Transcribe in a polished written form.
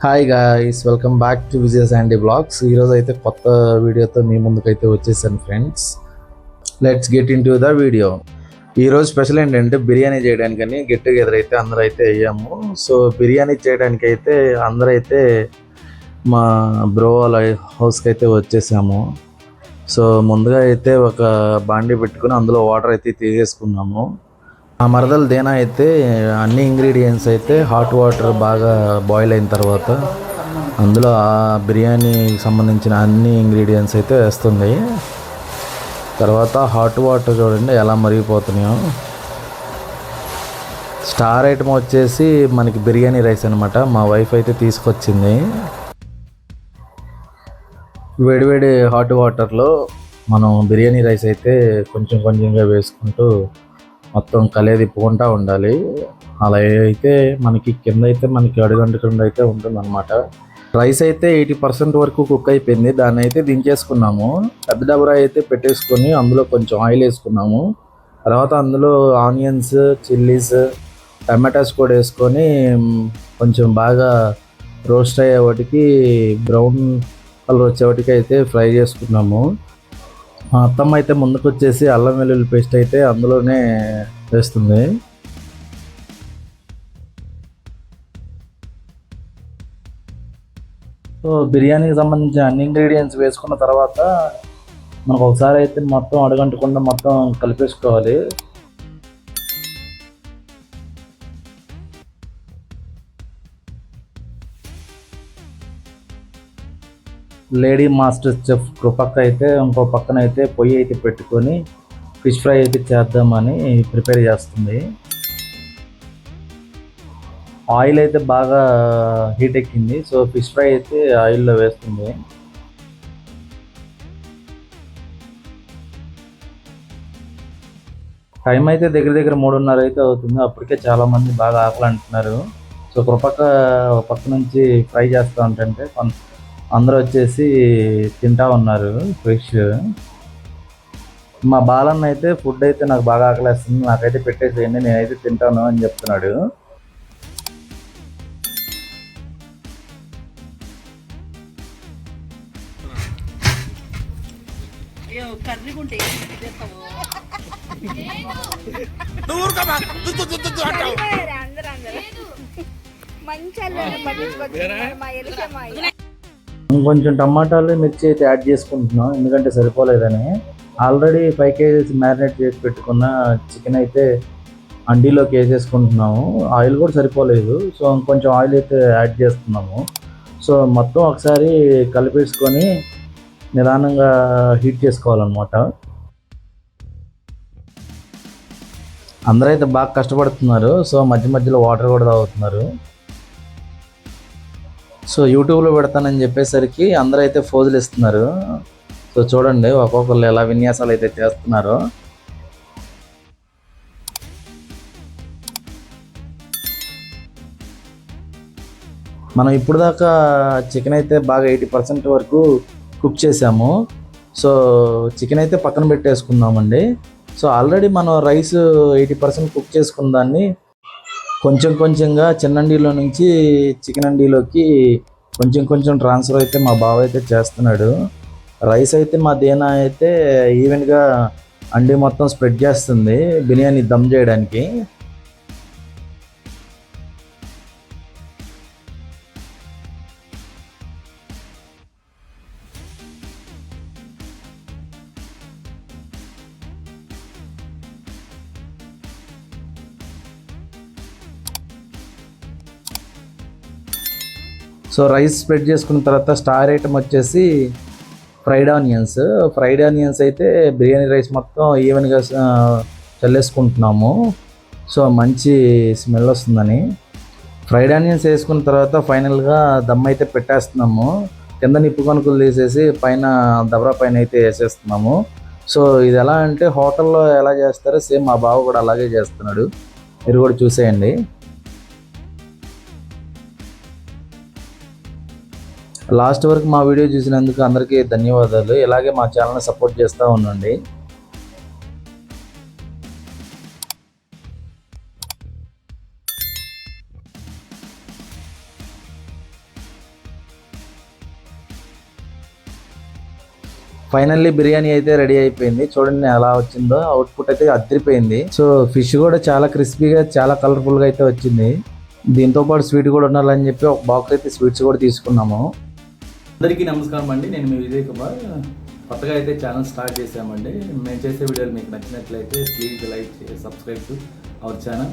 Hi guys, welcome back to Vijay Sandy blogs. ఈరోజు అయితే కొత్త వీడియోతో మీ ముందుకైతే వచ్చేసాను friends. Let's get into the video. ఈరోజు స్పెషల్ ఏంటంటే బిర్యానీ చేయడానికని గెట్ టుగెదర్ అయితే అందరూ అయితే అయ్యాము. సో బిర్యానీ చేయడానికి అయితే అందరూ అయితే మా బ్రో వాళ్ళ హౌస్కి అయితే వచ్చేసాము. సో ముందుగా అయితే ఒక బాండీ పెట్టుకుని అందులో వాటర్ అయితే తీసేసుకున్నాము. ఆ మరదలు దేనా అయితే అన్ని ఇంగ్రీడియంట్స్ అయితే హాట్ వాటర్ బాగా బాయిల్ అయిన తర్వాత అందులో ఆ బిర్యానీకి సంబంధించిన అన్ని ఇంగ్రీడియంట్స్ అయితే వేస్తుంది. తర్వాత హాట్ వాటర్ చూడండి ఎలా మరిగిపోతున్నాయో. స్టార్ ఐటమ్ వచ్చేసి మనకి బిర్యానీ రైస్ అనమాట. మా వైఫ్ అయితే తీసుకొచ్చింది. వేడివేడి హాట్ వాటర్లో మనం బిర్యానీ రైస్ అయితే కొంచెం కొంచెంగా వేసుకుంటూ మొత్తం కలియదిప్పుకుంటూ ఉండాలి. అలా అయితే మనకి కింద అయితే మనకి అడుగంటకుండా అయితే ఉంటుందన్నమాట. రైస్ అయితే 80% వరకు కుక్ అయిపోయింది. దాన్ని అయితే దించేసుకున్నాము. పెద్ద డబరా అయితే పెట్టేసుకొని అందులో కొంచెం ఆయిల్ వేసుకున్నాము. తర్వాత అందులో ఆనియన్స్, చిల్లీస్, టమాటాస్ కూడా వేసుకొని కొంచెం బాగా రోస్ట్ అయ్యే వాటికి బ్రౌన్ కలర్ వచ్చేవాటికి అయితే ఫ్రై చేసుకున్నాము. మా అత్తమ్మ అయితే ముందుకు వచ్చేసి అల్లం వెల్లుల్లి పేస్ట్ అయితే అందులోనే వేస్తుంది. సో బిర్యానీకి సంబంధించిన అన్ని ఇంగ్రీడియంట్స్ వేసుకున్న తర్వాత మనకు ఒకసారి అయితే మొత్తం అడగంటకుండా మొత్తం కలిపేసుకోవాలి. లేడీ మాస్టర్ చెఫ్ కృపక్క అయితే ఇంకో పక్కన అయితే పొయ్యి అయితే పెట్టుకొని ఫిష్ ఫ్రై అయితే చేద్దామని ప్రిపేర్ చేస్తుంది. ఆయిల్ అయితే బాగా హీట్ ఎక్కింది. సో ఫిష్ ఫ్రై అయితే ఆయిల్లో వేస్తుంది. టైం అయితే దగ్గర దగ్గర 3:30 అయితే అవుతుంది. అప్పటికే చాలామంది బాగా ఆకలి అంటున్నారు. సో కృపక్క పక్క నుంచి ఫ్రై చేస్తూ ఉంటుంటే అందరూ వచ్చేసి తింటా ఉన్నారు ఫిష్. మా బాలన్న అయితే ఫుడ్ అయితే నాకు బాగా ఆకలేస్తుంది, నాకైతే పెట్టేసేయండి, నేనైతే తింటాను అని చెప్తున్నాడు. కొంచెం టమాటాలు, మిర్చి అయితే యాడ్ చేసుకుంటున్నాం ఎందుకంటే సరిపోలేదని. ఆల్రెడీ 5 kgs మ్యారినేట్ చేసి పెట్టుకున్న చికెన్ అయితే అండీలోకి వేసేసుకుంటున్నాము. ఆయిల్ కూడా సరిపోలేదు. సో ఇంకొంచెం ఆయిల్ అయితే యాడ్ చేస్తున్నాము. సో మొత్తం ఒకసారి కలిపేసుకొని నిదానంగా హీట్ చేసుకోవాలన్నమాట. అందరూ అయితే బాగా కష్టపడుతున్నారు. సో మధ్య మధ్యలో వాటర్ కూడా తాగుతున్నారు. సో యూట్యూబ్లో పెడతానని చెప్పేసరికి అందరూ అయితే ఫోజులు ఇస్తున్నారు. సో చూడండి ఒక్కొక్కరు ఎలా విన్యాసాలు అయితే చేస్తున్నారు. మనం ఇప్పుడు దాకా చికెన్ అయితే బాగా 80% వరకు కుక్ చేసాము. సో చికెన్ అయితే పక్కన పెట్టేసుకుందామండి. సో ఆల్రెడీ మనం రైస్ 80% కుక్ చేసుకున్న దాన్ని కొంచెం కొంచెంగా చిన్నండిలో నుంచి చికెన్ అండీలోకి కొంచెం కొంచెం ట్రాన్స్ఫర్ అయితే మా బావ అయితే చేస్తున్నాడు. రైస్ అయితే మా దేనా అయితే ఈవెన్గా అండి మొత్తం స్ప్రెడ్ చేస్తుంది బిర్యానీ దమ్ చేయడానికి. సో రైస్ స్ప్రెడ్ చేసుకున్న తర్వాత స్టార్ ఐటమ్ వచ్చేసి ఫ్రైడ్ ఆనియన్స్ అయితే బిర్యానీ రైస్ మొత్తం ఈవెన్గా చల్లేసుకుంటున్నాము. సో మంచి స్మెల్ వస్తుందని ఫ్రైడ్ ఆనియన్స్ వేసుకున్న తర్వాత ఫైనల్గా దమ్ అయితే పెట్టేస్తున్నాము. కింద నిప్పు కనుకలు తీసేసి పైన దబరా పైన అయితే వేసేస్తున్నాము. సో ఇది ఎలా అంటే హోటల్లో ఎలా చేస్తారో సేమ్ మా బావ కూడా అలాగే చేస్తున్నాడు. మీరు కూడా చూసేయండి. లాస్ట్ వరకు మా వీడియో చూసినందుకు అందరికీ ధన్యవాదాలు. ఇలాగే మా ఛానల్ని సపోర్ట్ చేస్తూ ఉండండి. ఫైనల్లీ బిర్యానీ అయితే రెడీ అయిపోయింది. చూడండి ఎలా వచ్చిందో, అవుట్పుట్ అయితే అదిరిపోయింది. సో ఫిష్ కూడా చాలా క్రిస్పీగా చాలా కలర్ఫుల్గా అయితే వచ్చింది. దీంతో పాటు స్వీట్ కూడా ఉండాలని చెప్పి ఒక బాక్స్ అయితే స్వీట్స్ కూడా తీసుకున్నాము. అందరికీ నమస్కారం అండి, నేను మీ విజయ్ కుమార్. కొత్తగా అయితే ఛానల్ స్టార్ట్ చేసామండి. మేము చేసే వీడియోలు మీకు నచ్చినట్లయితే please like subscribe to our channel.